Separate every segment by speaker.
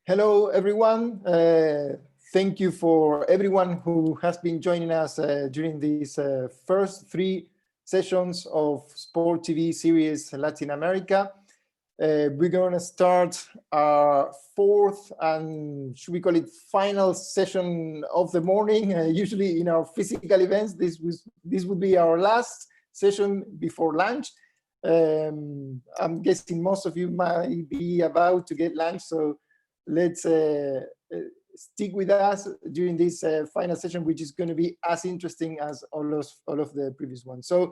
Speaker 1: Hello, everyone. Thank you for everyone who has been joining us during these first three sessions of Sportv Series Latin America. We're going to start our fourth and should we call it final session of the morning. Usually in our physical events, this would be our last session before lunch. I'm guessing most of you might be about to get lunch, so let's stick with us during this final session, which is going to be as interesting as all of the previous ones. So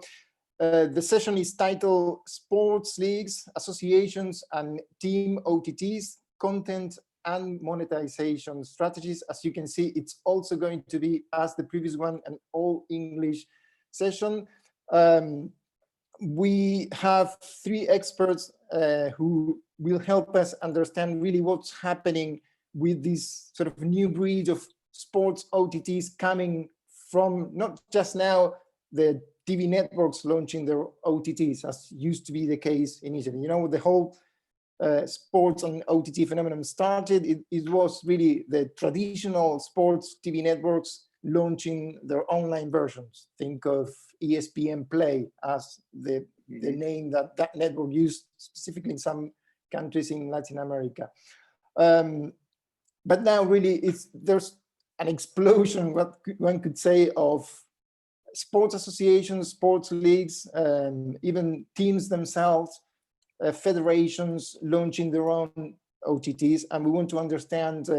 Speaker 1: the session is titled Sports Leagues, Associations and Team OTTs, Content and Monetization Strategies. As you can see, it's also going to be, as the previous one, an all English session. We have three experts who will help us understand really what's happening with this sort of new breed of sports OTTs coming from not just now the TV networks launching their OTTs, as used to be the case initially. You know, the whole sports and OTT phenomenon started, it was really the traditional sports TV networks launching their online versions. Think of ESPN Play as the name that network used specifically in some countries in Latin America. But now really there's an explosion, what one could say, of sports associations, sports leagues, even teams themselves, federations launching their own OTTs. And we want to understand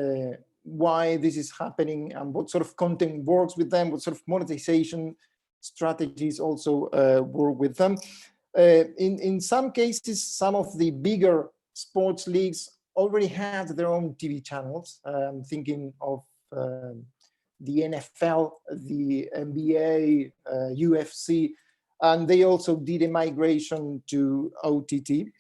Speaker 1: why this is happening and what sort of content works with them, what sort of monetization strategies also work with them. In some cases, some of the bigger sports leagues already had their own TV channels. Thinking of the NFL, the NBA, UFC, and they also did a migration to OTT.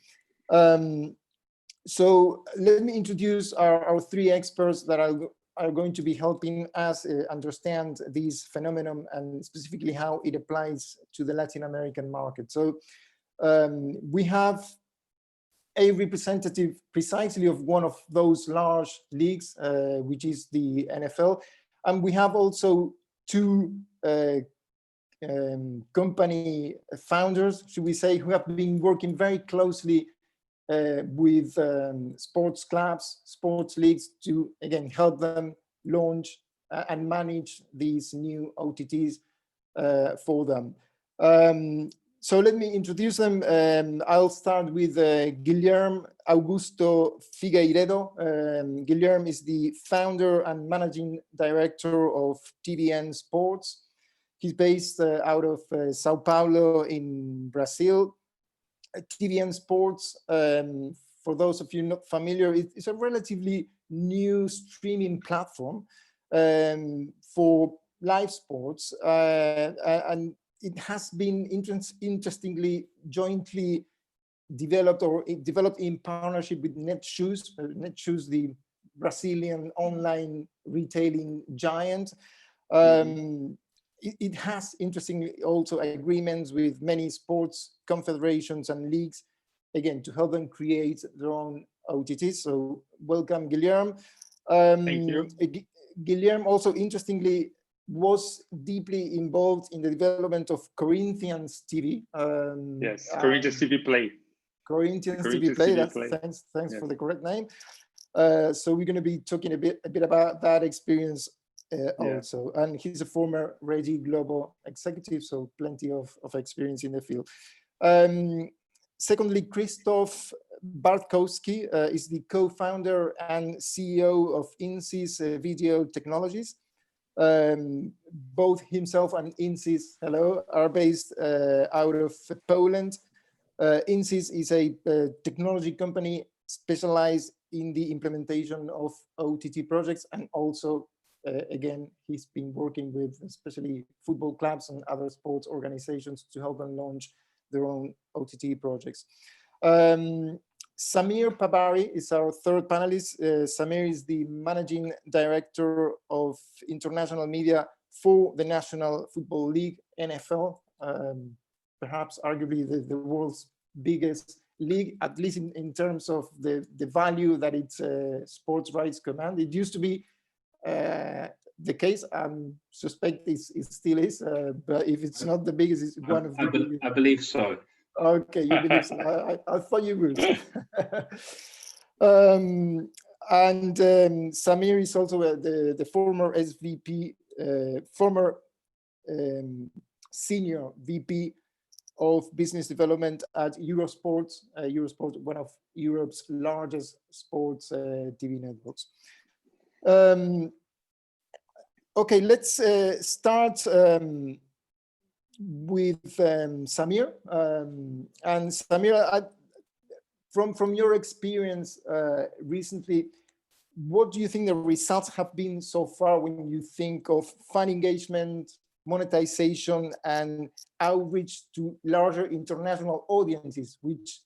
Speaker 1: So let me introduce our three experts that are going to be helping us understand this phenomenon and specifically how it applies to the Latin American market. So we have a representative precisely of one of those large leagues, which is the NFL. And we have also two company founders, should we say, who have been working very closely with sports clubs, sports leagues to, again, help them launch and manage these new OTTs for them. So let me introduce them. I'll start with Guilherme Augusto Figueiredo. Guilherme is the founder and managing director of TVN Sports. He's based out of Sao Paulo in Brazil. TVN Sports, for those of you not familiar, it's a relatively new streaming platform for live sports, and it has been interestingly jointly developed in partnership with Netshoes. Netshoes, the Brazilian online retailing giant. It has, interestingly, also agreements with many sports confederations and leagues, again, to help them create their own OTTs. So welcome, Guilherme.
Speaker 2: Thank you.
Speaker 1: Guilherme also, interestingly, was deeply involved in the development of Corinthians TV.
Speaker 2: Yes, Corinthians TV Play.
Speaker 1: Corinthians TV Play. Thanks yes. For the correct name. So we're going to be talking a bit about that experience also. And he's a former Regi Globo executive, so plenty of experience in the field. Secondly, Krzysztof Bartkowski is the co-founder and CEO of Insys Video Technologies. Both himself and Insys, hello, are based out of Poland. Insys is a technology company specialized in the implementation of OTT projects, and also, again, he's been working with especially football clubs and other sports organizations to help them launch their own OTT projects. Samir Pabari is our third panelist. Samir is the managing director of international media for the National Football League, NFL, perhaps arguably the world's biggest league, at least in terms of the value that its sports rights command. It used to be the case. I suspect it still is, but if it's not the biggest, it's one of the biggest.
Speaker 3: I believe so.
Speaker 1: Okay, you believe so. I thought you would. Samir is also the former SVP, former senior VP of business development at Eurosports. Eurosports, one of Europe's largest sports TV networks. Okay, let's start with Samir. And Samir, from your experience recently, what do you think the results have been so far when you think of fan engagement, monetization, and outreach to larger international audiences, which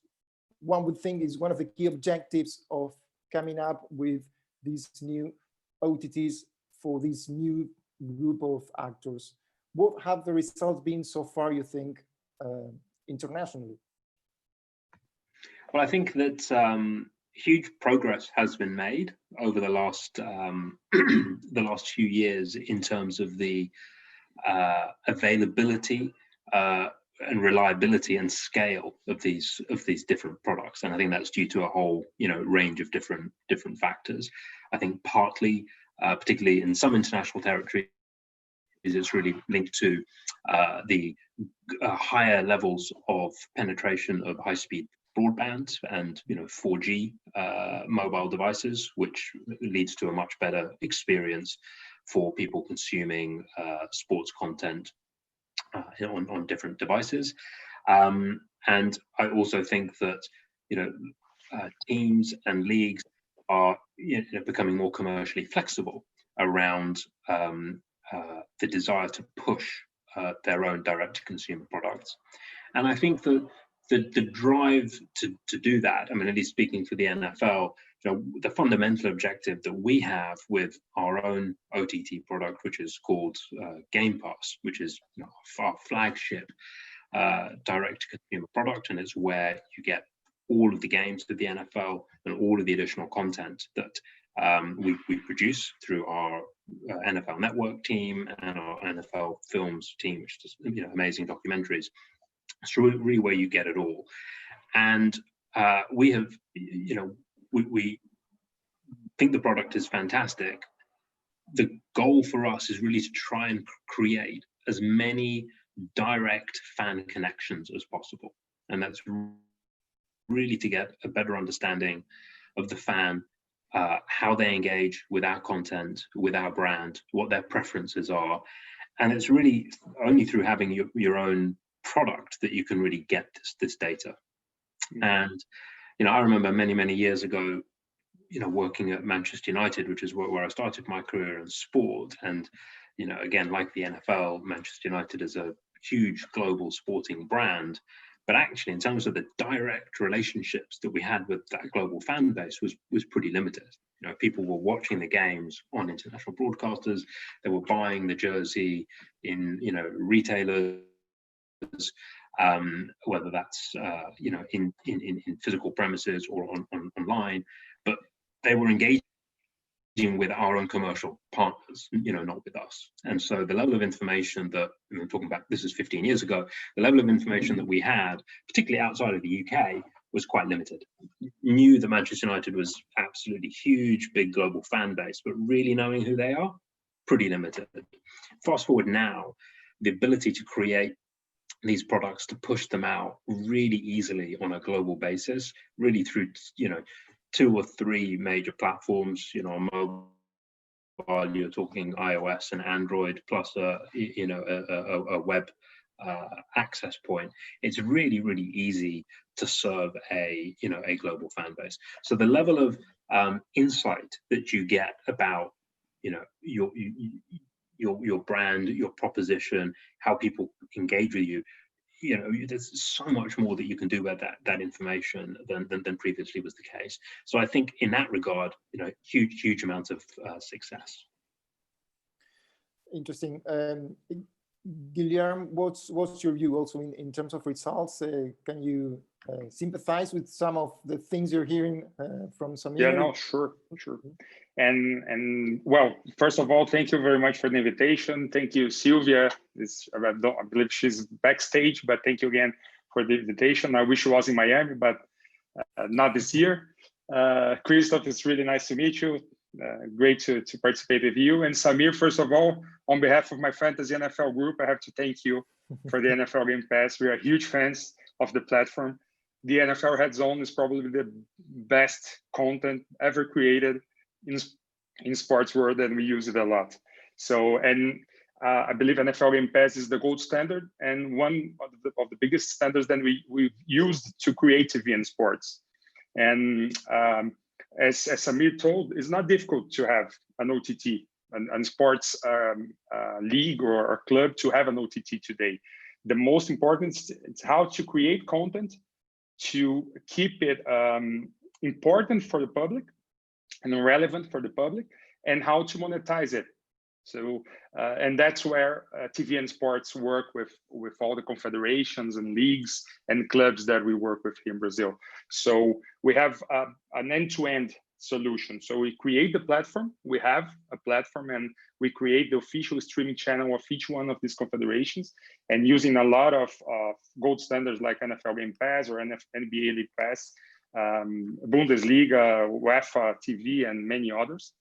Speaker 1: one would think is one of the key objectives of coming up with these new OTTs for this new group of actors? What have the results been so far, you think, internationally?
Speaker 3: Well, I think that huge progress has been made over the last the last few years in terms of the availability and reliability and scale of these different products, and I think that's due to a whole range of different factors. I think partly, particularly in some international territories, it's really linked to the higher levels of penetration of high-speed broadband and 4G mobile devices, which leads to a much better experience for people consuming sports content on different devices. And I also think that teams and leagues are becoming more commercially flexible around the desire to push their own direct-to-consumer products. And I think that the drive to do that, I mean, at least speaking for the NFL, the fundamental objective that we have with our own OTT product, which is called Game Pass, which is our flagship direct-to-consumer product, and it's where you get all of the games of the NFL and all of the additional content that we produce through our NFL Network team and our NFL Films team, which does amazing documentaries. It's really where you get it all. And we have, we think the product is fantastic. The goal for us is really to try and create as many direct fan connections as possible. And that's really to get a better understanding of the fan, how they engage with our content, with our brand, what their preferences are. And it's really only through having your own product that you can really get this data. And I remember many years ago working at Manchester United, which is where I started my career in sport. And again, like the NFL, Manchester United is a huge global sporting brand, but actually in terms of the direct relationships that we had with that global fan base was pretty limited. People were watching the games on international broadcasters, they were buying the jersey in retailers, whether that's in physical premises or online, but they were engaging with our own commercial partners, not with us. And so the level of information that I'm talking about, this is 15 years ago, the level of information that we had, particularly outside of the UK, was quite limited. Knew that Manchester United was absolutely huge, big global fan base, but really knowing who they are, pretty limited. Fast forward now, the ability to create these products, to push them out really easily on a global basis, really through 2 or 3 major platforms, on mobile, you're talking iOS and Android, plus a web access point. It's really easy to serve a global fan base. So the level of insight that you get about your brand, your proposition, how people engage with you, there's so much more that you can do with that information than previously was the case. So I think in that regard, huge amounts of success.
Speaker 1: Interesting. Guilherme, what's your view also in terms of results? Can you sympathize with some of the things you're hearing from Samir?
Speaker 2: Yeah, no, sure. And well, first of all, thank you very much for the invitation. Thank you, Sylvia. I believe she's backstage, but thank you again for the invitation. I wish I was in Miami, but not this year. Krzysztof, it's really nice to meet you. Great to participate with you. And Samir, first of all, on behalf of my fantasy NFL group, I have to thank you for the NFL Game Pass. We are huge fans of the platform. The NFL Red Zone is probably the best content ever created in sports world, and we use it a lot. So, and I believe NFL Game Pass is the gold standard and one of the biggest standards that we've used to create TV and sports. And as Samir told, it's not difficult to have an OTT, and sports league or club to have an OTT today. The most important is how to create content to keep it important for the public and relevant for the public, and how to monetize it. So, and that's where TV and sports work with all the confederations and leagues and clubs that we work with here in Brazil. So we have an end-to-end solution. So we create the platform, we have a platform, and we create the official streaming channel of each one of these confederations, and using a lot of gold standards like NFL Game Pass or NBA League Pass, Bundesliga, UEFA TV, and many others.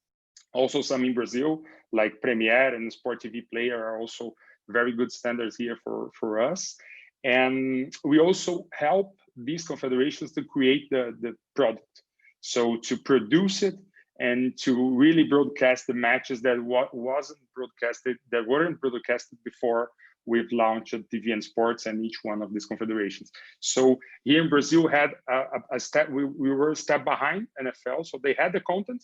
Speaker 2: Also some in Brazil, like Premiere and Sportv Player are also very good standards here for us. And we also help these confederations to create the product. So to produce it and to really broadcast the matches that weren't broadcasted before we've launched TV and sports and each one of these confederations. So here in Brazil had a step, we were a step behind NFL, so they had the content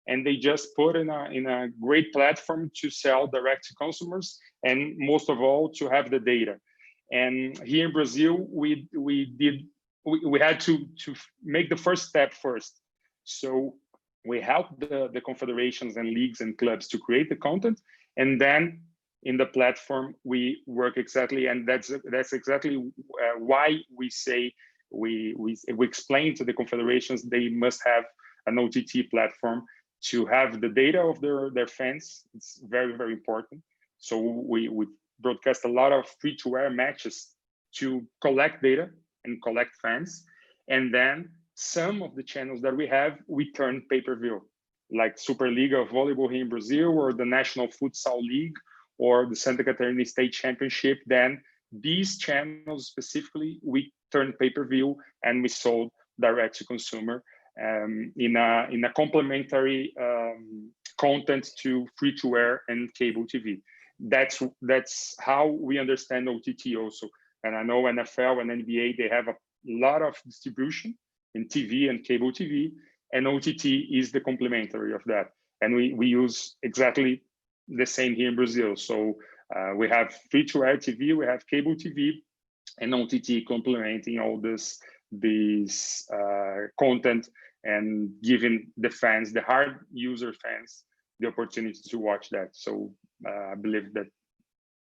Speaker 2: and they just put in a great platform to sell direct to consumers, and most of all to have the data. And here in Brazil, we had to make the first step first. So we helped the confederations and leagues and clubs to create the content, and then in the platform we work exactly, and that's exactly why we say we explain to the confederations they must have an OTT platform to have the data of their fans. It's very, very important. So we broadcast a lot of free-to-air matches to collect data and collect fans, and then some of the channels that we have, we turn pay-per-view, like Superliga of Volleyball here in Brazil, or the National Futsal League, or the Santa Catarina State Championship. Then these channels specifically, we turn pay-per-view and we sold direct to consumer in a complementary content to free-to-air and cable TV. That's how we understand OTT also. And I know NFL and NBA, they have a lot of distribution in TV and cable TV, and OTT is the complementary of that. And we use exactly the same here in Brazil. So we have free-to-air TV, we have cable TV, and OTT complementing all this content and giving the fans, the hard user fans, the opportunity to watch that. So I believe that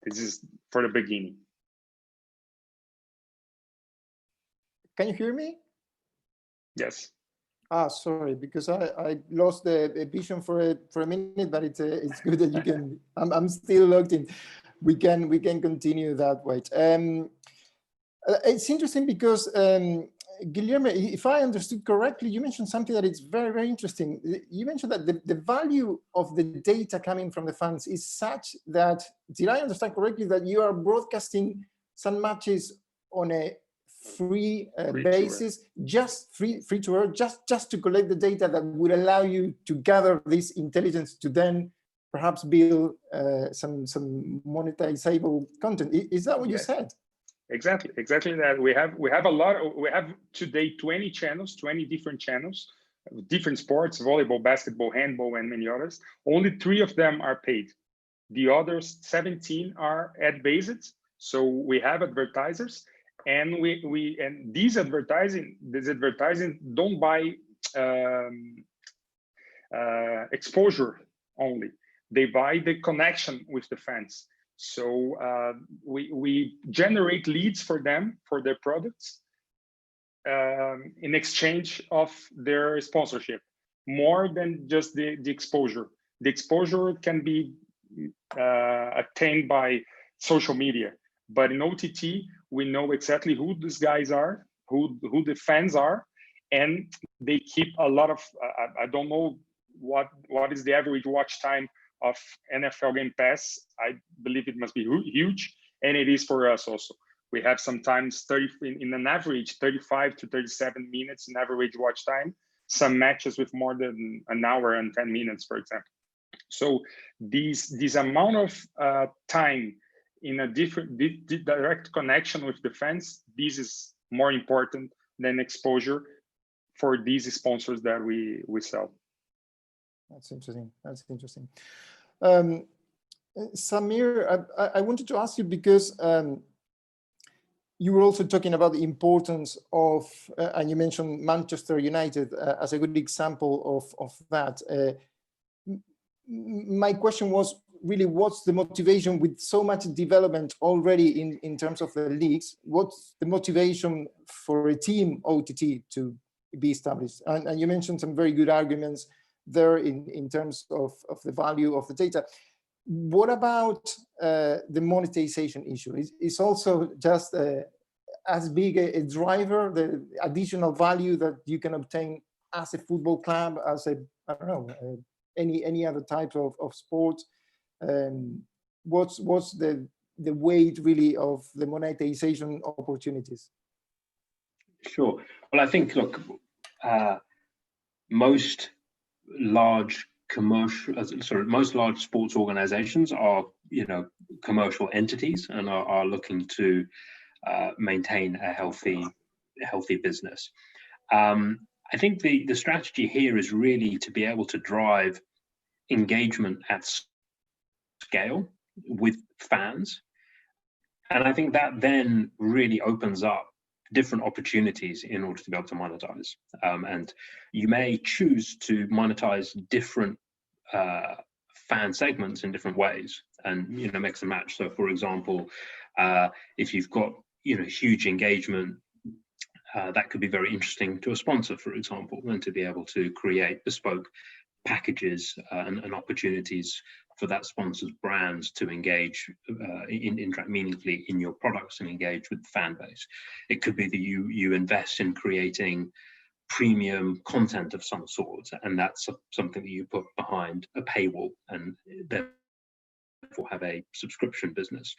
Speaker 2: this is for the beginning.
Speaker 1: Can you hear me?
Speaker 2: Yes.
Speaker 1: Sorry, because I lost the vision for a minute, but it's good that you can. I'm still logged in. We can continue that way. It's interesting because Guilherme, if I understood correctly, you mentioned something that is very, very interesting. You mentioned that the value of the data coming from the fans is such that, did I understand correctly, that you are broadcasting some matches on a free basis, just free to air, just to collect the data that would allow you to gather this intelligence to then perhaps build some monetizable content? Is that what you said?
Speaker 2: Exactly that. We have a lot. We have today 20 channels, 20 different channels, different sports: volleyball, basketball, handball, and many others. Only 3 of them are paid. The others 17 are ad-based. So we have advertisers. And these advertising don't buy exposure only. They buy the connection with the fans. So we generate leads for them for their products, in exchange of their sponsorship, more than just the exposure. The exposure can be attained by social media, but in OTT, we know exactly who these guys are, who the fans are, and they keep a lot of, I don't know what is the average watch time of NFL Game Pass. I believe it must be huge, and it is for us also. We have sometimes 30 in an average 35 to 37 minutes in average watch time. Some matches with more than an hour and 10 minutes, for example. So this amount of time in a different direct connection with the fans, this is more important than exposure for these sponsors that we sell.
Speaker 1: That's interesting. That's interesting. Samir, I wanted to ask you because you were also talking about the importance of, and you mentioned Manchester United as a good example of that. My question was really, what's the motivation with so much development already in terms of the leagues? What's the motivation for a team OTT to be established? And you mentioned some very good arguments there in terms of the value of the data. What about the monetization issue? Is also just as big a driver, the additional value that you can obtain as a football club, as a, I don't know, any other type of sport? What's the weight really of the monetization opportunities?
Speaker 3: Sure. Well, I think, look, most large sports organizations are, commercial entities and are looking to maintain a healthy business. I think the strategy here is really to be able to drive engagement at scale with fans. And I think that then really opens up different opportunities in order to be able to monetize. And you may choose to monetize different fan segments in different ways and, mix and match. So for example, if you've got, huge engagement, that could be very interesting to a sponsor, for example, and to be able to create bespoke packages and opportunities for that sponsor's brands to engage, interact meaningfully in your products and engage with the fan base. It could be that you invest in creating premium content of some sort, and that's something that you put behind a paywall and therefore have a subscription business.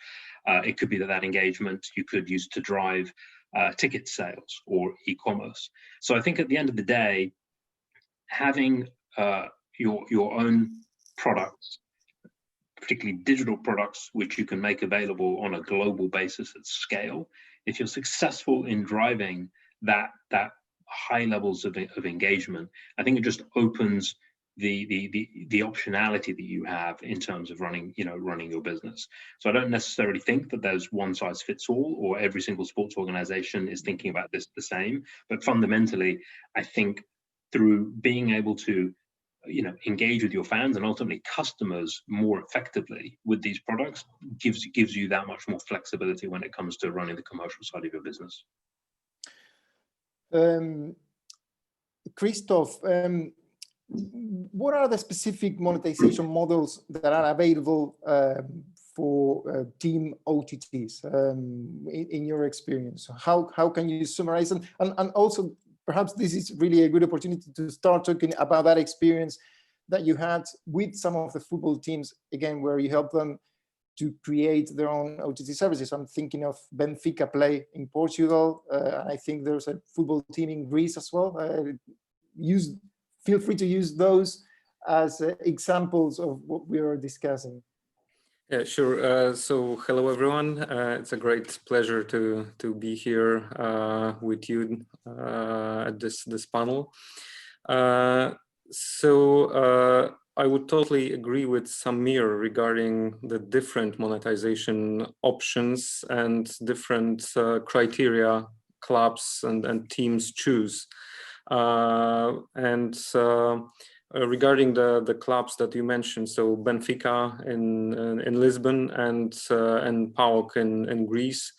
Speaker 3: It could be that engagement you could use to drive ticket sales or e-commerce. So I think at the end of the day, having your own products, particularly digital products, which you can make available on a global basis at scale, if you're successful in driving that high levels of engagement, I think it just opens the optionality that you have in terms of running your business. So I don't necessarily think that there's one size fits all, or every single sports organization is thinking about this the same. But fundamentally, I think through being able to engage with your fans and ultimately customers more effectively with these products gives you that much more flexibility when it comes to running the commercial side of your business.
Speaker 1: Krzysztof, what are the specific monetization models that are available for team OTTs in your experience? How can you summarize them? And also, perhaps this is really a good opportunity to start talking about that experience that you had with some of the football teams, again, where you help them to create their own OTT services. I'm thinking of Benfica Play in Portugal. I think there's a football team in Greece as well. Feel free to use those as examples of what we are discussing.
Speaker 4: Yeah, sure. So hello, everyone. It's a great pleasure to be here with you at this panel. So I would totally agree with Samir regarding the different monetization options and different criteria clubs and teams choose. Regarding the clubs that you mentioned, so Benfica in Lisbon and PAOK in Greece,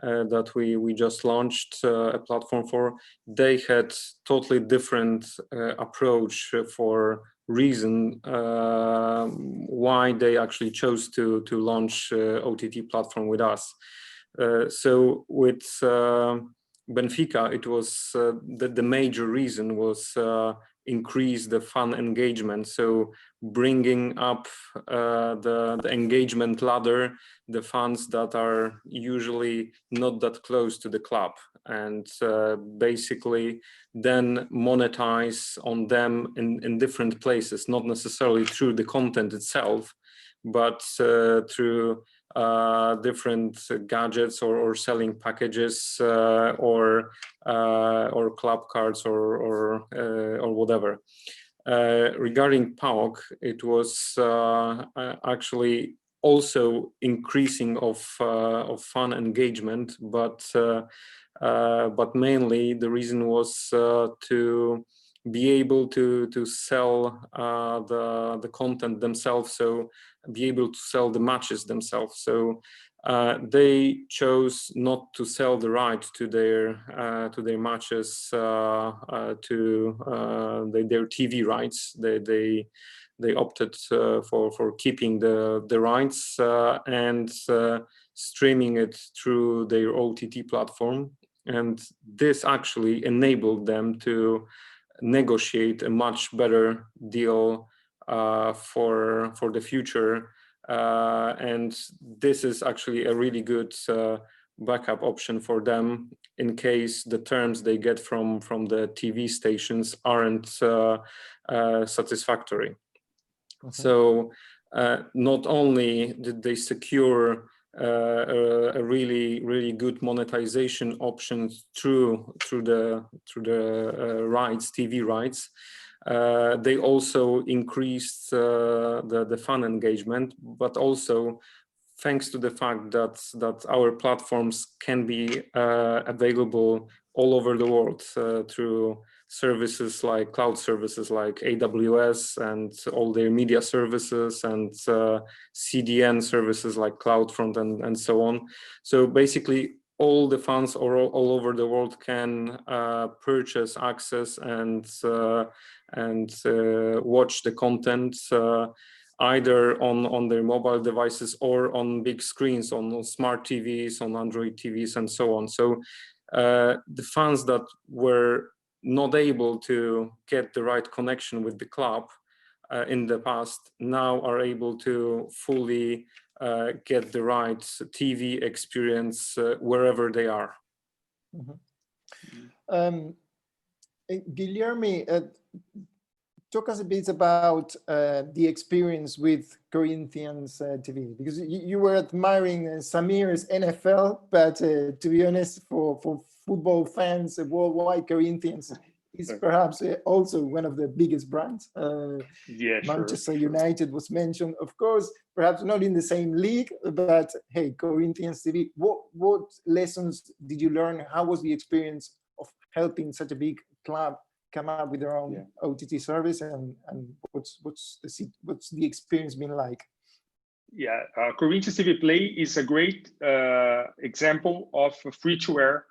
Speaker 4: that we just launched a platform for, they had totally different approach for reason why they actually chose to launch OTT platform with us. So with Benfica, it was the major reason was increase the fan engagement. So bringing up the engagement ladder, the fans that are usually not that close to the club, and basically then monetize on them in different places, not necessarily through the content itself, but through different gadgets or selling packages or club cards or whatever. Regarding PAOK, it was actually also increasing of fan engagement, but mainly the reason was to be able to sell the content themselves, so be able to sell the matches themselves. So they chose not to sell the right to their matches to their TV rights. They opted for keeping the rights and streaming it through their OTT platform, and this actually enabled them to negotiate a much better deal for the future, and this is actually a really good backup option for them in case the terms they get from the TV stations aren't satisfactory. So not only did they secure a really good monetization options through the rights, TV rights, they also increased the fan engagement, but also thanks to the fact that our platforms can be available all over the world through services like cloud services like AWS and all their media services and CDN services like CloudFront and so on. So basically all the fans all over the world can purchase access and watch the content either on their mobile devices or on big screens, on smart TVs, on Android TVs and so on. So the fans that were not able to get the right connection with the club in the past now are able to fully get the right TV experience wherever they are.
Speaker 1: Guilherme, talk us a bit about the experience with Corinthians TV, because you were admiring Samir's NFL, but to be honest, for football fans worldwide, Corinthians is perhaps also one of the biggest brands.
Speaker 2: Yeah,
Speaker 1: Manchester
Speaker 2: sure.
Speaker 1: United was mentioned, of course, perhaps not in the same league, but hey, Corinthians TV, what lessons did you learn? How was the experience of helping such a big club come up with their own OTT service, and what's the experience been like?
Speaker 2: Yeah, Corinthians TV Play is a great example of a free-to-air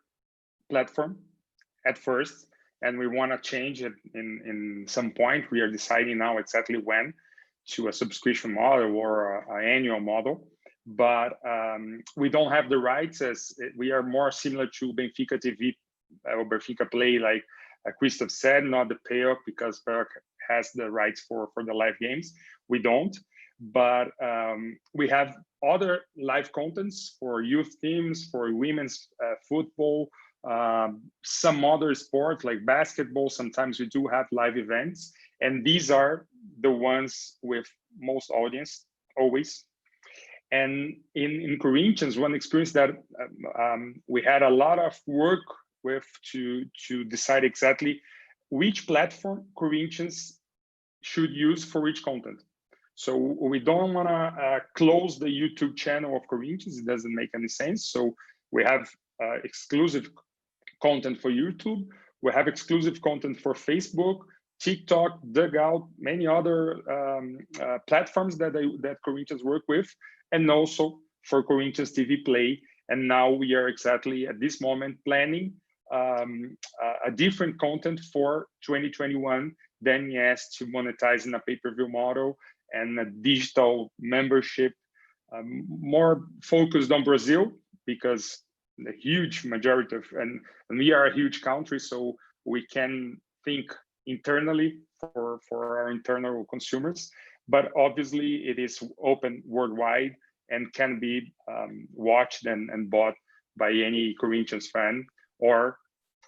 Speaker 2: platform at first, and we want to change it in some point. We are deciding now exactly when to a subscription model or an annual model, but we don't have the rights, as we are more similar to Benfica TV or Benfica Play, like Krzysztof said, not the PAOK, because PAOK has the rights for the live games. We don't, but we have other live contents for youth teams, for women's football, some other sports like basketball. Sometimes we do have live events, and these are the ones with most audience always. And in Corinthians, one experience that we had a lot of work with to decide exactly which platform Corinthians should use for which content. So we don't want to close the YouTube channel of Corinthians. It doesn't make any sense. So we have exclusive content for YouTube. We have exclusive content for Facebook, TikTok, Dugout, many other platforms that Corinthians work with, and also for Corinthians TV Play. And now we are exactly at this moment planning a different content for 2021 than yes to monetize in a pay-per-view model and a digital membership, more focused on Brazil, because the huge majority of, and we are a huge country, so we can think internally for our internal consumers, but obviously it is open worldwide and can be watched and bought by any Corinthians fan or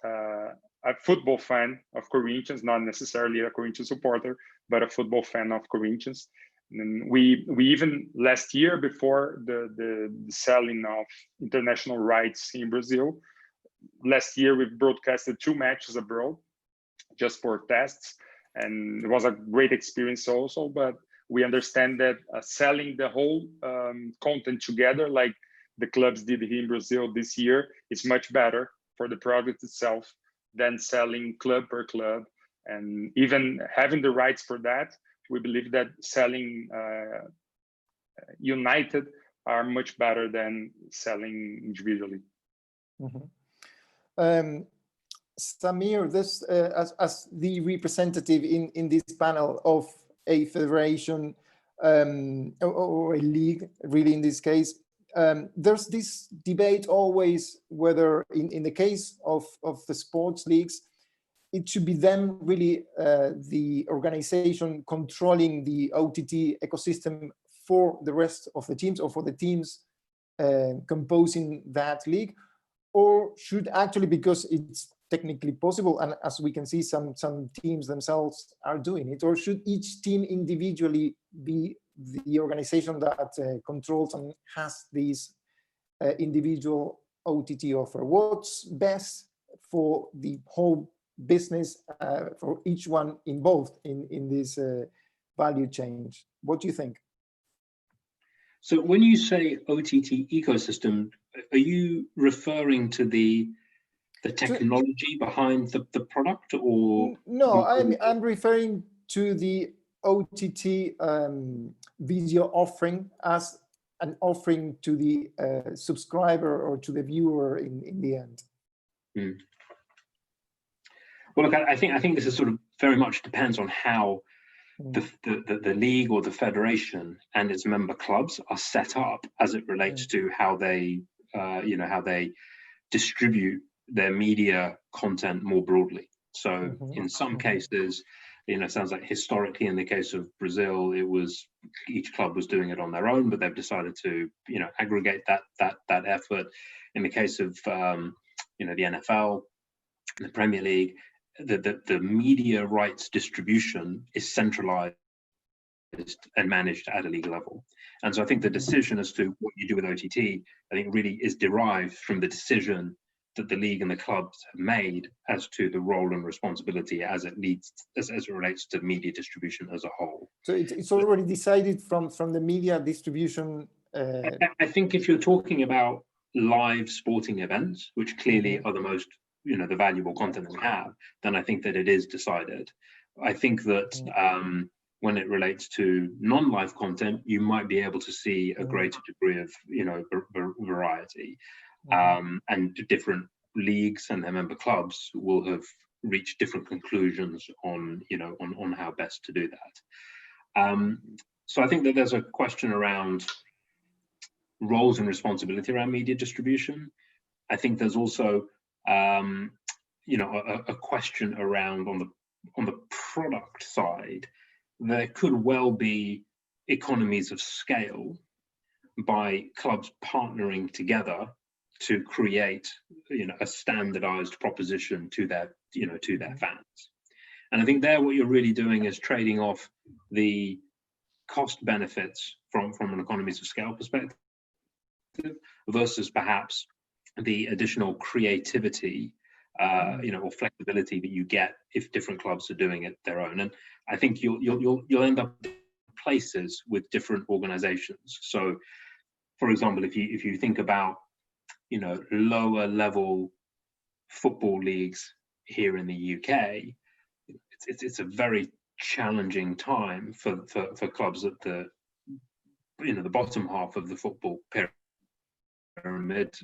Speaker 2: a football fan of Corinthians, not necessarily a Corinthians supporter, but a football fan of Corinthians. And we even last year, before the selling of international rights in Brazil, last year we broadcasted 2 matches abroad just for tests, and it was a great experience also. But we understand that selling the whole content together, like the clubs did here in Brazil this year, is much better for the product itself than selling club per club. And even having the rights for that, we believe that selling united are much better than selling individually.
Speaker 1: Samir, this as the representative in this panel of a federation or a league, really in this case, there's this debate always whether in the case of the sports leagues, it should be them really the organization controlling the OTT ecosystem for the rest of the teams or for the teams composing that league, or should actually, because it's technically possible, and as we can see, some teams themselves are doing it, or should each team individually be the organization that controls and has these individual OTT offer? What's best for the whole business, for each one involved in this value chain? What do you think?
Speaker 3: So when you say OTT ecosystem, are you referring to the technology behind the product, or?
Speaker 1: No, I'm referring to the OTT video offering as an offering to the subscriber or to the viewer in the end.
Speaker 3: Well, look, I think this is sort of very much depends on how the league or the federation and its member clubs are set up as it relates to how they how they distribute their media content more broadly. So in some cases, it sounds like historically in the case of Brazil, it was each club was doing it on their own, but they've decided to aggregate that effort. In the case of the NFL, the Premier League, the media rights distribution is centralized and managed at a league level. And so I think the decision as to what you do with OTT, I think really is derived from the decision that the league and the clubs have made as to the role and responsibility as it relates to media distribution as a whole.
Speaker 1: So it's already decided from the media distribution.
Speaker 3: I think if you're talking about live sporting events, which clearly are the most the valuable content that we have, then I think that it is decided. I think that when it relates to non-live content, you might be able to see a greater degree of variety. And different leagues and their member clubs will have reached different conclusions on on how best to do that. So I think that there's a question around roles and responsibility around media distribution. I think there's also a question around on the product side. There could well be economies of scale by clubs partnering together to create a standardized proposition to their to their fans. And I think there what you're really doing is trading off the cost benefits from an economies of scale perspective versus perhaps the additional creativity or flexibility that you get if different clubs are doing it their own. And I think you'll end up places with different organizations. So for example, if you think about lower level football leagues here in the UK, it's a very challenging time for clubs at the the bottom half of the football pyramid pyramid,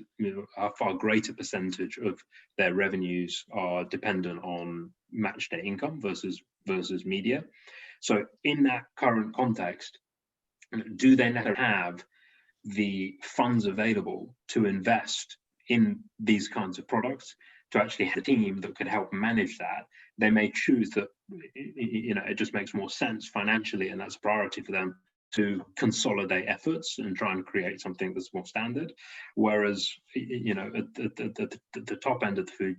Speaker 3: a far greater percentage of their revenues are dependent on match day income versus media. So in that current context, do they now have the funds available to invest in these kinds of products, to actually have a team that could help manage that? They may choose that, it just makes more sense financially, and that's a priority for them, to consolidate efforts and try and create something that's more standard. Whereas, at the top end of the food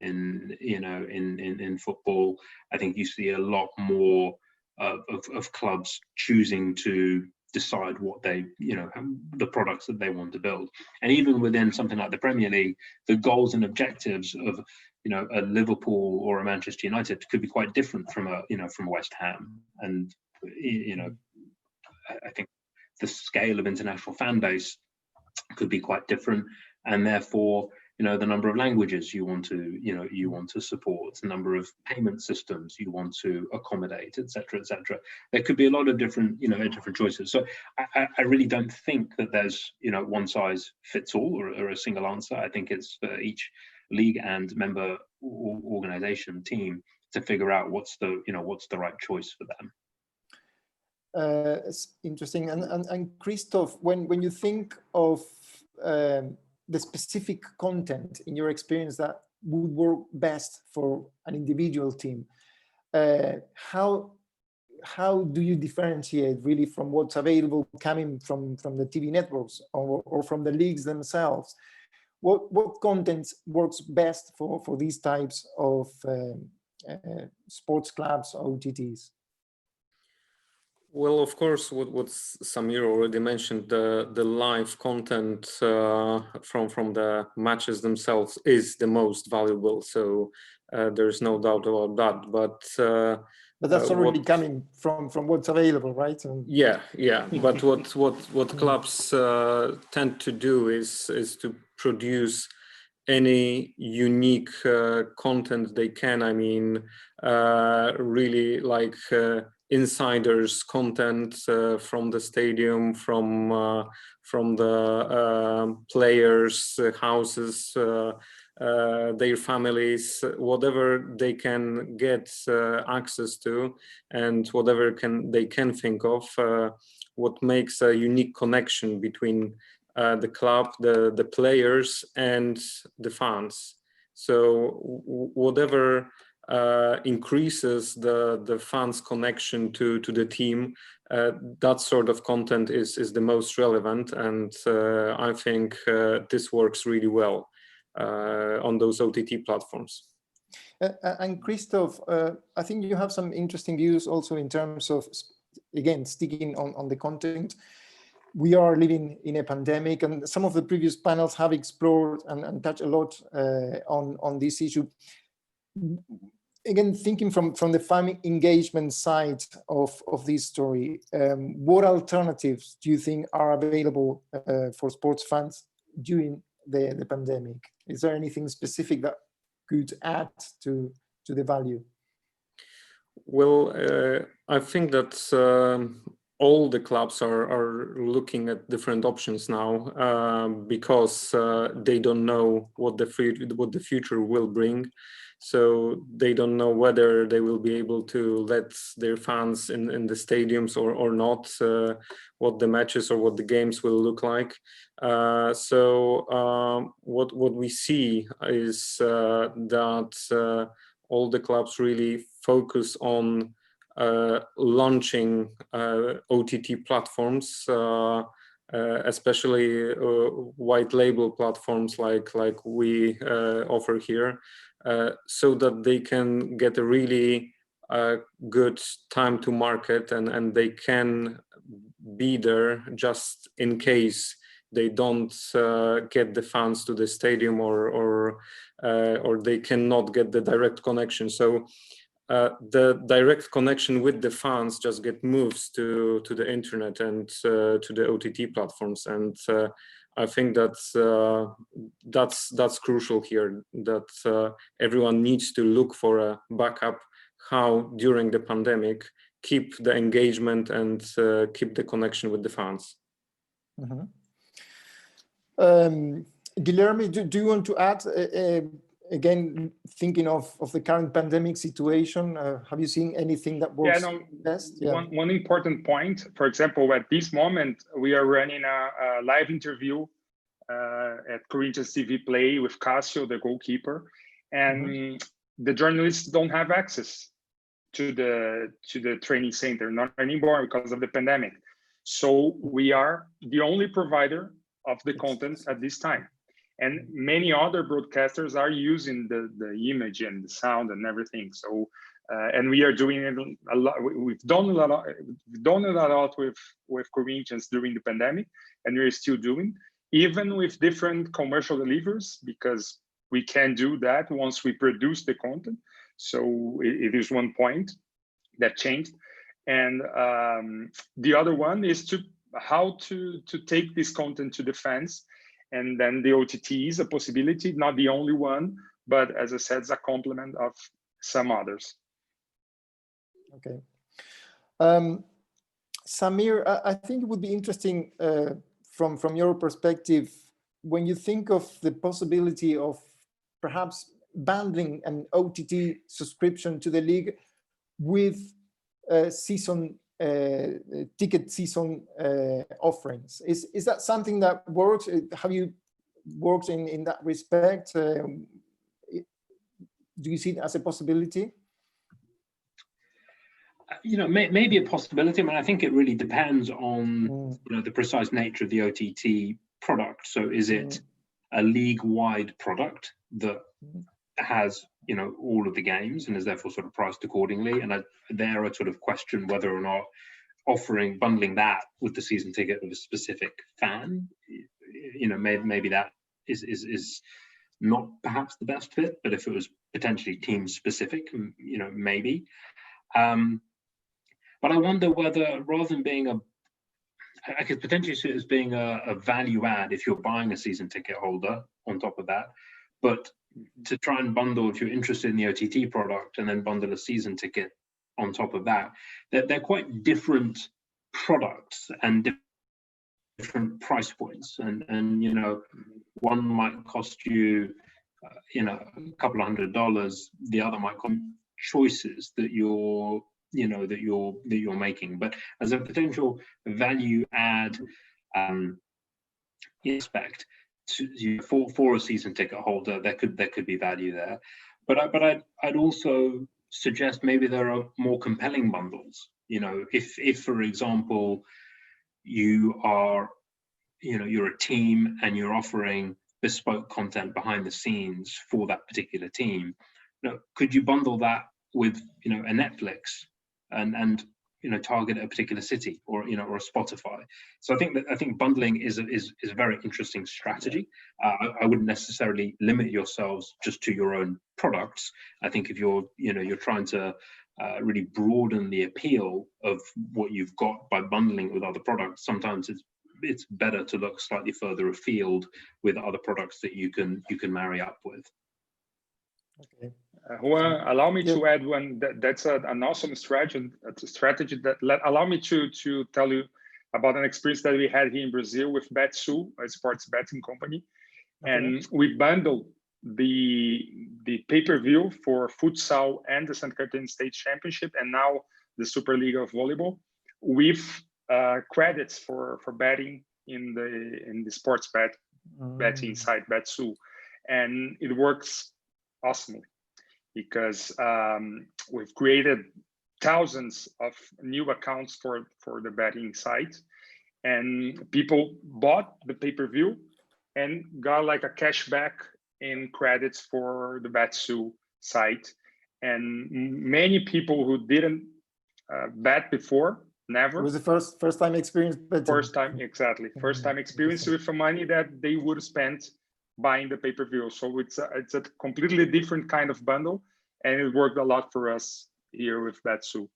Speaker 3: in football, I think you see a lot more of clubs choosing to decide what they, the products that they want to build. And even within something like the Premier League, the goals and objectives of, a Liverpool or a Manchester United could be quite different from from West Ham. And, I think the scale of international fan base could be quite different, and therefore, the number of languages you want to support, the number of payment systems you want to accommodate, etc., etc. There could be a lot of different, different choices. So I really don't think that there's, one size fits all or a single answer. I think it's for each league and member organization team to figure out what's the right choice for them.
Speaker 1: It's interesting. And Krzysztof, when you think of the specific content in your experience that would work best for an individual team, how do you differentiate really from what's available coming from the TV networks or from the leagues themselves? What content works best for these types of sports clubs, OTTs?
Speaker 4: Well, of course, what Samir already mentioned, the live content from the matches themselves is the most valuable. So there's no doubt about that. But
Speaker 1: that's already coming from what's available, right?
Speaker 4: Yeah. But what clubs tend to do is to produce any unique content they can. I mean, really like insiders content from the stadium, from the players' houses, their families, whatever they can get access to, and whatever they can think of, what makes a unique connection between the club, the players, and the fans. So whatever increases the fans' connection to the team, that sort of content is the most relevant, and I think this works really well on those OTT platforms.
Speaker 1: And Krzysztof, I think you have some interesting views also in terms of, again, sticking on the content. We are living in a pandemic, and some of the previous panels have explored and touched a lot on this issue. Again, thinking from the fan engagement side of this story, what alternatives do you think are available for sports fans during the pandemic? Is there anything specific that could add to the value?
Speaker 4: Well, I think that all the clubs are looking at different options now because they don't know what the future will bring. So they don't know whether they will be able to let their fans in the stadiums or not, what the matches or what the games will look like. So what we see is that all the clubs really focus on launching OTT platforms, especially white label platforms like we offer here, so that they can get a really good time to market, and they can be there just in case they don't get the fans to the stadium or they cannot get the direct connection. So the direct connection with the fans just get moves to the internet and to the OTT platforms, and I think that's crucial here. That everyone needs to look for a backup. How during the pandemic keep the engagement and keep the connection with the fans.
Speaker 1: Mm-hmm. Guilherme, do you want to add, again, thinking of the current pandemic situation, have you seen anything that works best? Yeah.
Speaker 2: One important point, for example, at this moment, we are running a live interview at Corinthians TV Play with Cássio, the goalkeeper, and the journalists don't have access to the training center, not anymore because of the pandemic. So we are the only provider of the content at this time. And many other broadcasters are using the image and the sound and everything. So, and we are doing it a lot. We've done a lot with Corinthians during the pandemic, and we're still doing, even with different commercial deliveries, because we can do that once we produce the content. So it is one point that changed. And the other one is how to take this content to the fans. And then the OTT is a possibility, not the only one, but as I said, it's a complement of some others.
Speaker 1: Okay. Samir, I think it would be interesting from your perspective, when you think of the possibility of perhaps bundling an OTT subscription to the league with season ticket season offerings. Is that something that works? Have you worked in that respect? Do you see it as a possibility?
Speaker 3: You know, maybe a possibility. I mean, I think it really depends on the precise nature of the OTT product. So is it a league-wide product that has all of the games and is therefore sort of priced accordingly? And there I sort of question whether or not bundling that with the season ticket of a specific fan, maybe that is not perhaps the best fit. But if it was potentially team specific, maybe. But I wonder whether, rather than being I could potentially see it as being a value add if you're buying a season ticket holder on top of that, but to try and bundle, if you're interested in the OTT product, and then bundle a season ticket on top of that, they're quite different products and different price points, and one might cost you a couple of $100, the other might cost choices that you're making. But as a potential value add aspect for a season ticket holder, there could be value there. But I'd also suggest maybe there are more compelling bundles. If for example you're a team and you're offering bespoke content behind the scenes for that particular team, could you bundle that with a Netflix and target a particular city, or or a Spotify? So I think bundling is a very interesting strategy. I wouldn't necessarily limit yourselves just to your own products. I think if you're trying to really broaden the appeal of what you've got by bundling it with other products, sometimes it's better to look slightly further afield with other products that you can marry up with.
Speaker 1: Okay.
Speaker 2: Juan, allow me to add one. That's an awesome strategy. That's a strategy that allow me to tell you about an experience that we had here in Brazil with Betsu, a sports betting company, and we bundled the pay-per-view for futsal and the Santa Catarina State Championship, and now the Super League of Volleyball, with credits for betting in the sports betting site Betsu, and it works awesomely, because we've created thousands of new accounts for the betting site, and people bought the pay-per-view and got like a cashback in credits for the Betsu site. And many people who didn't bet before, never.
Speaker 1: It was the first time experience betting.
Speaker 2: First time, exactly. First time experience with the money that they would spend buying the pay-per-view. So it's a completely different kind of bundle, and it worked a lot for us here with Betsu.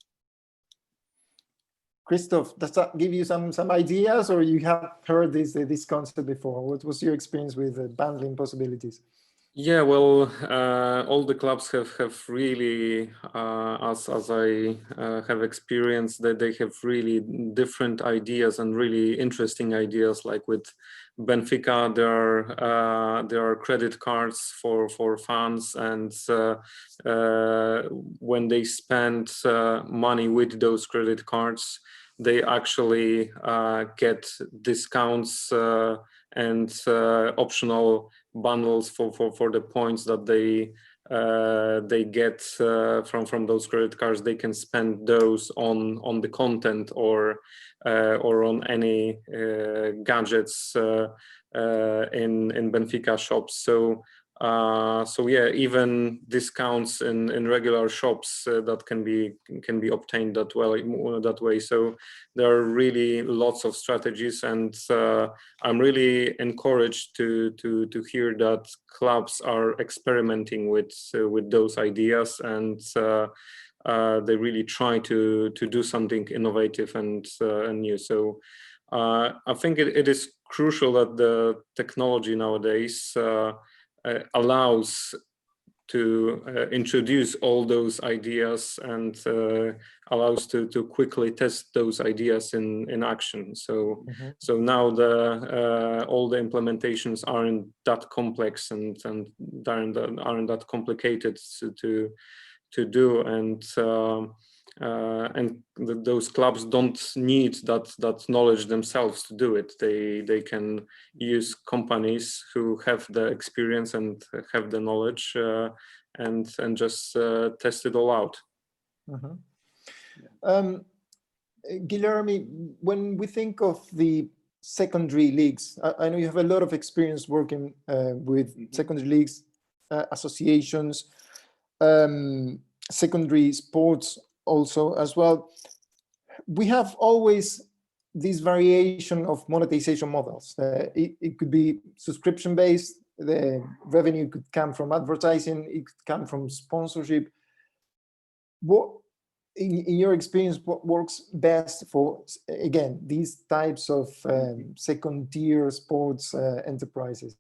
Speaker 1: Krzysztof, does that give you some ideas, or you have heard this concept before? What was your experience with bundling possibilities?
Speaker 4: Yeah, well, all the clubs have really, as I have experienced, that they have really different ideas and really interesting ideas. Like with Benfica, there are credit cards for fans, and when they spend money with those credit cards, they actually get discounts and optional bundles for the points that they get from those credit cards. They can spend those on the content or on any gadgets in Benfica shops. So yeah, even discounts in regular shops that can be obtained that way. So there are really lots of strategies, and I'm really encouraged to hear that clubs are experimenting with those ideas, and they really try to do something innovative and new. So I think it is crucial that the technology nowadays allows to introduce all those ideas and allows to quickly test those ideas in action. So so now all the implementations aren't that complex and aren't that complicated to do, and those clubs don't need that knowledge themselves to do it. They can use companies who have the experience and have the knowledge and just test it all out.
Speaker 1: Guilherme, when we think of the secondary leagues, I know you have a lot of experience working with secondary leagues, associations, secondary sports also as well. We have always this variation of monetization models. It could be subscription based, the revenue could come from advertising, it could come from sponsorship. What, in your experience, what works best for, again, these types of second tier sports enterprises?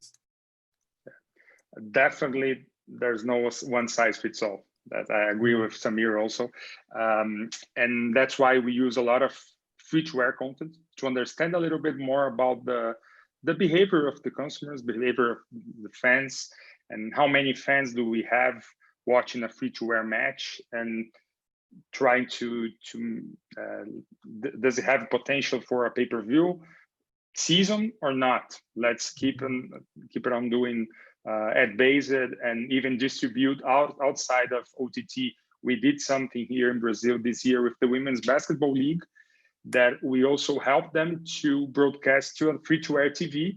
Speaker 2: Definitely, there's no one size fits all. That I agree with Samir also. And that's why we use a lot of free-to-air content to understand a little bit more about the behavior of the consumers, behavior of the fans, and how many fans do we have watching a free-to-air match, and trying to does it have potential for a pay-per-view season or not? Let's keep it on doing ad-based and even distribute outside of OTT. We did something here in Brazil this year with the Women's Basketball League, that we also helped them to broadcast to a free-to-air TV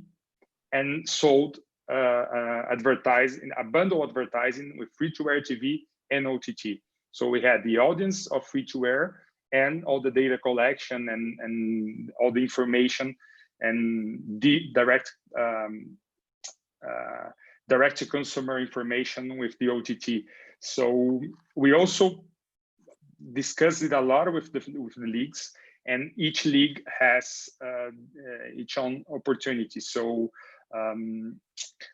Speaker 2: and sold advertising, a bundle advertising with free-to-air TV and OTT. So we had the audience of free-to-air and all the data collection and all the information and the direct to consumer information with the OTT. So we also discussed it a lot with the leagues, and each league has its own opportunity. So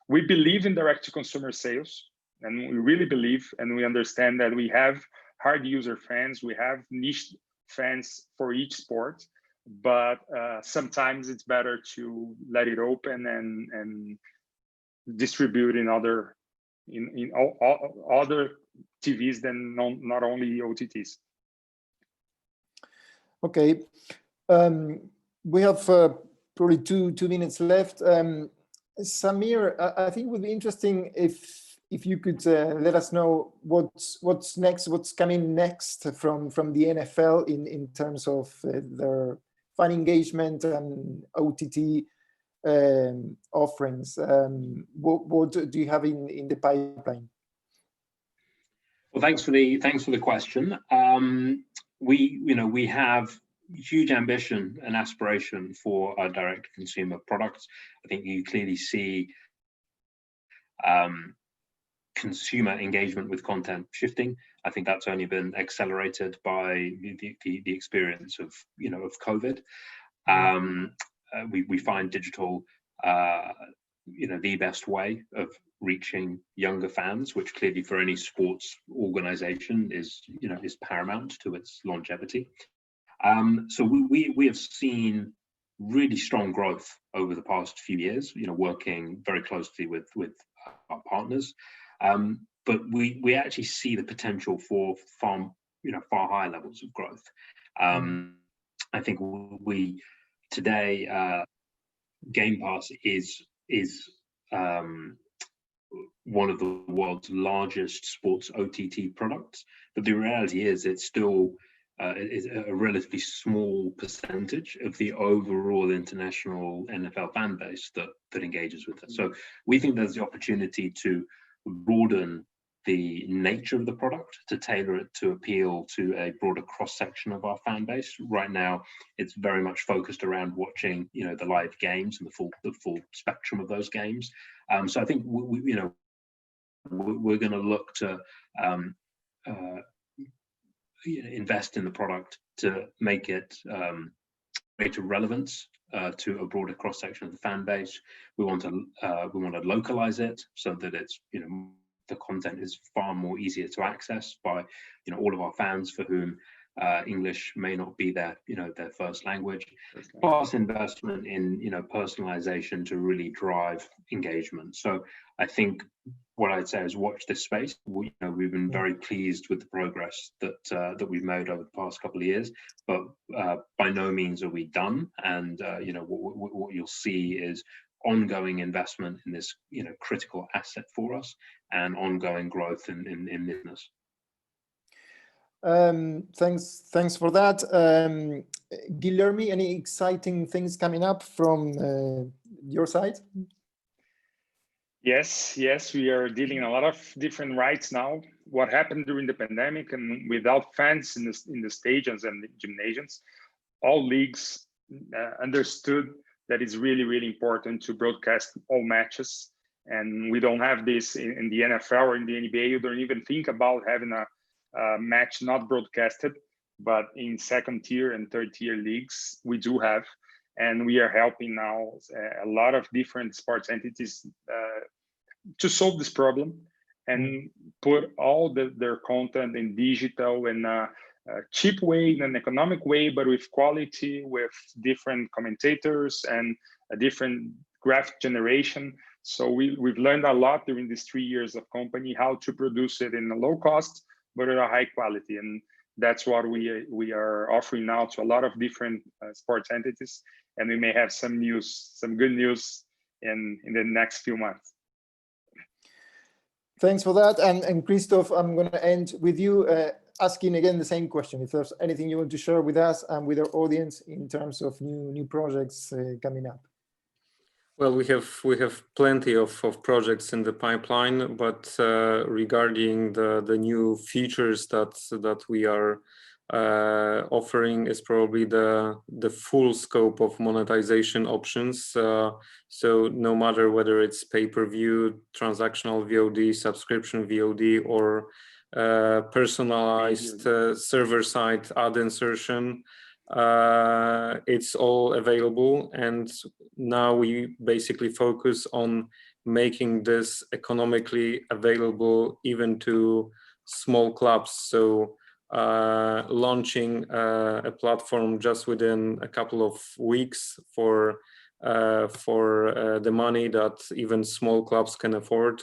Speaker 2: we believe in direct to consumer sales, and we really believe, and we understand that we have hard user fans, we have niche fans for each sport, but sometimes it's better to let it open and distribute in other other TVs than not only OTTs.
Speaker 1: Okay, we have probably two minutes left. Samir, I think it would be interesting if you could let us know what's next, what's coming next from the NFL in terms of their fan engagement and OTT offerings. What do you have in the pipeline?
Speaker 3: Well, thanks for the question. We have huge ambition and aspiration for our direct consumer products. I think you clearly see consumer engagement with content shifting. I think that's only been accelerated by the experience of COVID. We find digital the best way of reaching younger fans, which clearly for any sports organization is paramount to its longevity. So we have seen really strong growth over the past few years, working very closely with our partners. But we actually see the potential for far higher levels of growth. I think today Game Pass is one of the world's largest sports OTT products, but the reality is it's still is a relatively small percentage of the overall international NFL fan base that engages with it. So we think there's the opportunity to broaden the nature of the product, to tailor it to appeal to a broader cross-section of our fan base. Right now, it's very much focused around watching, the live games and the full spectrum of those games. So I think we're going to look to invest in the product to make it greater relevance to a broader cross-section of the fan base. We want to localize it so that it's the content is far more easier to access by all of our fans for whom English may not be their first language. Plus investment in personalization to really drive engagement. So I think what I'd say is watch this space. We've been very pleased with the progress that we've made over the past couple of years, but by no means are we done. And what you'll see is ongoing investment in this critical asset for us and ongoing growth in business.
Speaker 1: Thanks for that. Guilherme, any exciting things coming up from your side?
Speaker 2: Yes, we are dealing in a lot of different rights now. What happened during the pandemic and without fans in the stadiums and the gymnasiums, all leagues understood that it's really, really important to broadcast all matches. And we don't have this in the NFL or in the NBA. You don't even think about having a match not broadcasted, but in second tier and third tier leagues, we do have. And we are helping now a lot of different sports entities to solve this problem and put all their content in digital in a cheap way, in an economic way, but with quality, with different commentators and a different graphic generation. So we've learned a lot during these 3 years of company, how to produce it in a low cost, but at a high quality. And that's what we are offering now to a lot of different sports entities. And we may have some good news in the next few months.
Speaker 1: Thanks for that. And Krzysztof, I'm going to end with you asking again the same question. If there's anything you want to share with us and with our audience in terms of new projects coming up.
Speaker 4: Well, we have plenty of projects in the pipeline, but regarding the new features that we are offering is probably the full scope of monetization options. So no matter whether it's pay-per-view, transactional VOD, subscription VOD, or personalized server-side ad insertion, it's all available. And now we basically focus on making this economically available even to small clubs. So launching a platform just within a couple of weeks for the money that even small clubs can afford.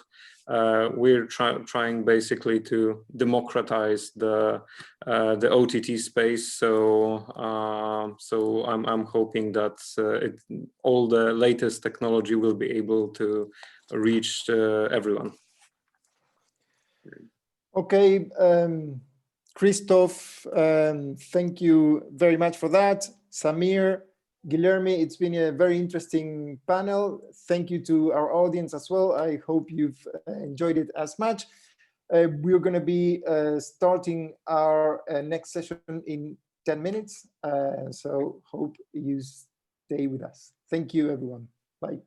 Speaker 4: We're trying basically to democratize the OTT space. So I'm hoping that all the latest technology will be able to reach everyone.
Speaker 1: Okay. Krzysztof, thank you very much for that. Samir, Guilherme, it's been a very interesting panel. Thank you to our audience as well. I hope you've enjoyed it as much. We're going to be starting our next session in 10 minutes. So hope you stay with us. Thank you, everyone. Bye.